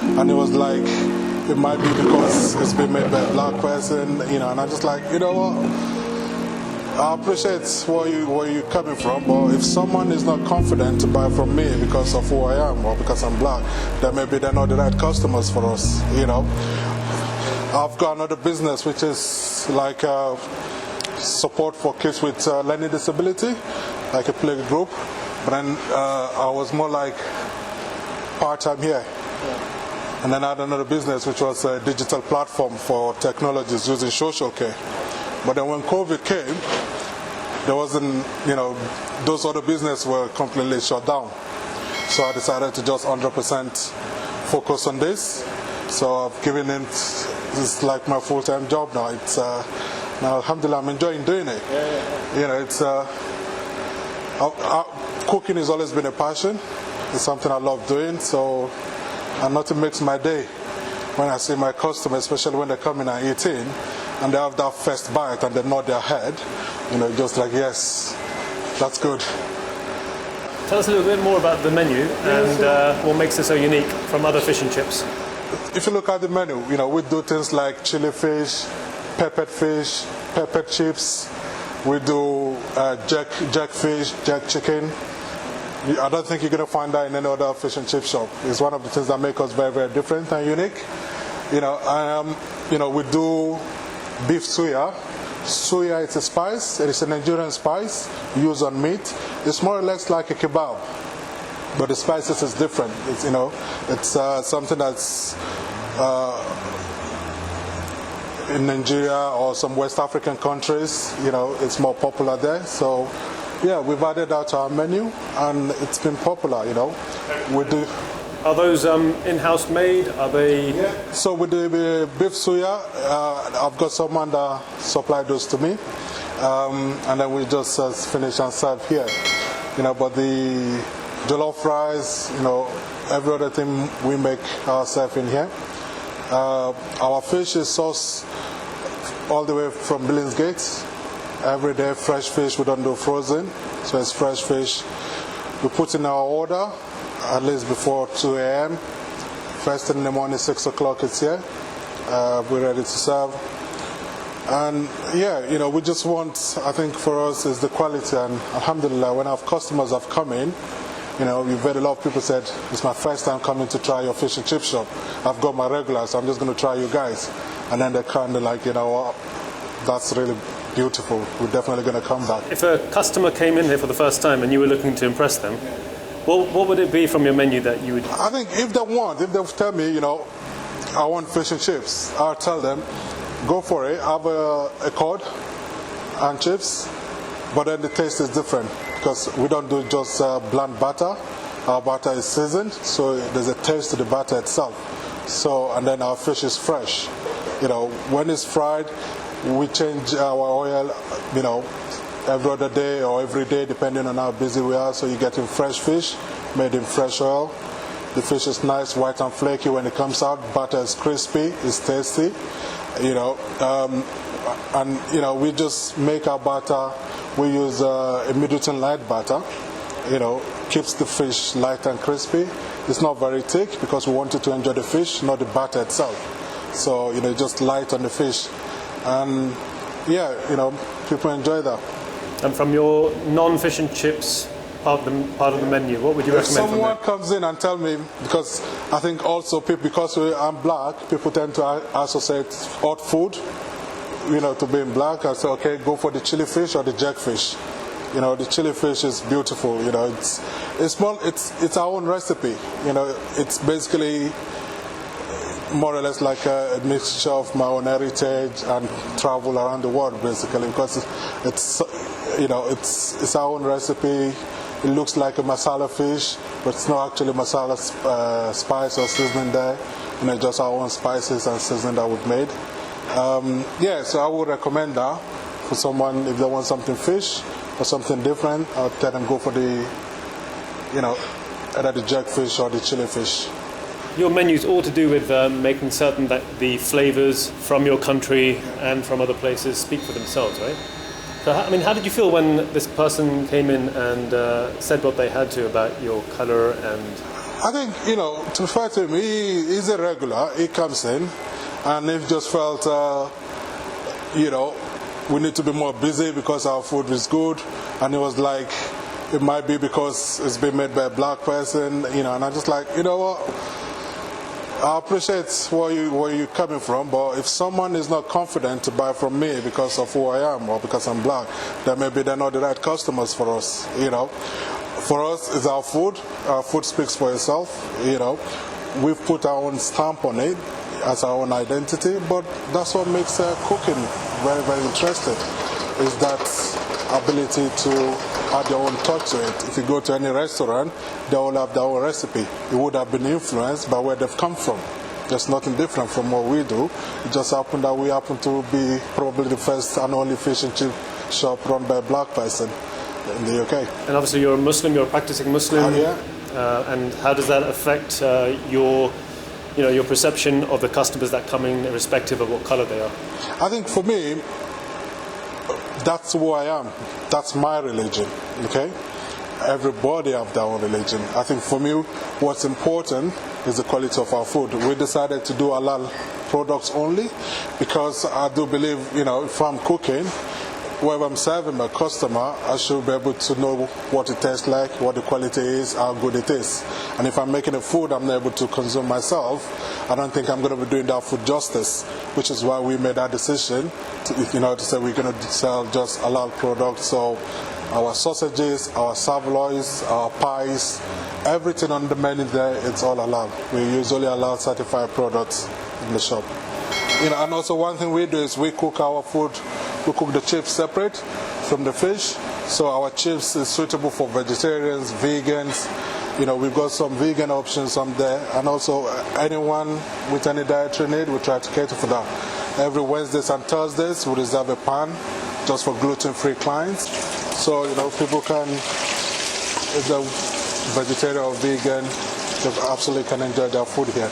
And it was like, it might be because it's been made by a black person, and I'm just like, you know what? I appreciate where you're coming from, but if someone is not confident to buy from me because of who I am or because I'm black, then maybe they're not the right customers for us, I've got another business which is like support for kids with learning disability, like a play group, but then I was more like part-time here. And then I had another business which was a digital platform for technologies using social care. But then when COVID came, there wasn't, those other businesses were completely shut down. So I decided to just 100% focus on this. So I've given it, it's like my full-time job now. It's now, alhamdulillah, I'm enjoying doing it. It's cooking has always been a passion. It's something I love doing. So, and nothing makes my day when I see my customers, especially when they come in at 18 and they have that first bite and they nod their head, just like, yes, that's good. Tell us a little bit more about the menu and what makes it so unique from other fish and chips. If you look at the menu, we do things like chili fish, peppered chips. We do jack fish, jack chicken. I don't think you're going to find that in any other fish and chip shop. It's one of the things that make us very, very different and unique. We do beef suya. Suya is a spice. It is a Nigerian spice used on meat. It's more or less like a kebab, but the spices is different. It's something that's in Nigeria or some West African countries. It's more popular there. So, yeah, we've added that to our menu, and it's been popular. We do. Are those in-house made? Are they? Yeah. So with the beef suya, I've got someone that supplied those to me, and then we just finish and serve here. But the jollof rice, every other thing we make ourselves in here. Our fish is sourced all the way from Billingsgate. Every day, fresh fish. We don't do frozen, so it's fresh fish. We put in our order at least before 2 a.m. First thing in the morning, 6 o'clock, it's here. We're ready to serve. And yeah, we just want, I think for us, is the quality. And alhamdulillah, when our customers have come in, we've had a lot of people said, it's my first time coming to try your fish and chip shop. I've got my regulars, so I'm just going to try you guys. And then they're kind of like, that's really beautiful. We're definitely going to come back. If a customer came in here for the first time and you were looking to impress them, what would it be from your menu that you would? I think if they tell me, I want fish and chips, I'll tell them, go for it. Have a cod and chips, but then the taste is different because we don't do just bland butter. Our butter is seasoned, so there's a taste to the butter itself. So, and then our fish is fresh. When it's fried, we change our oil, every other day or every day, depending on how busy we are. So you're getting fresh fish, made in fresh oil. The fish is nice, white and flaky when it comes out. Butter is crispy, it's tasty. We just make our butter. We use a Middleton light butter. Keeps the fish light and crispy. It's not very thick because we want you to enjoy the fish, not the butter itself. So just light on the fish, and people enjoy that. And from your non-fish and chips part of the menu, what would you recommend? If someone comes in and tell me, because I think also because I'm black, people tend to associate hot food, to being black. I say, okay, go for the chili fish or the jack fish. The chili fish is beautiful. It's our own recipe. It's basically more or less like a mixture of my own heritage and travel around the world, basically, because it's our own recipe. It looks like a masala fish, but it's not actually masala spice or seasoning there. Just our own spices and seasoning that we've made. So I would recommend that for someone if they want something fish or something different. I'll tell them go for the, either the jack fish or the chili fish. Your menu's all to do with making certain that the flavours from your country and from other places speak for themselves, right? So, how did you feel when this person came in and said what they had to about your colour and? I think, to be fair to him, he's a regular. He comes in, and he just felt, we need to be more busy because our food is good. And he was like, it might be because it's been made by a black person, and I'm just like, you know what? I appreciate where you're coming from, but if someone is not confident to buy from me because of who I am or because I'm black, then maybe they're not the right customers for us, For us, it's our food. Our food speaks for itself, We've put our own stamp on it as our own identity, but that's what makes cooking very, very interesting, is that ability to add your own touch to it. If you go to any restaurant, they all have their own recipe. It would have been influenced by where they've come from. There's nothing different from what we do. It just happened that we happen to be probably the first and only fish and chip shop run by a black person in the UK. And obviously you're a Muslim, you're a practicing Muslim. Yeah. And how does that affect your perception of the customers that come in, irrespective of what color they are? I think for me, that's who I am. That's my religion, okay? Everybody have their own religion. I think for me, what's important is the quality of our food. We decided to do halal products only because I do believe, if I'm cooking, wherever I'm serving my customer, I should be able to know what it tastes like, what the quality is, how good it is. And if I'm making a food I'm not able to consume myself, I don't think I'm going to be doing that food justice, which is why we made that decision to say we're going to sell just halal products. So our sausages, our savoys, our pies, everything on the menu there, it's all halal. We usually allow certified products in the shop. And also one thing we do is we cook our food. We cook the chips separate from the fish, so our chips is suitable for vegetarians, vegans. We've got some vegan options on there, and also anyone with any dietary need, we try to cater for that. Every Wednesdays and Thursdays, we reserve a pan just for gluten-free clients. So, people can, if they're vegetarian or vegan, they absolutely can enjoy their food here.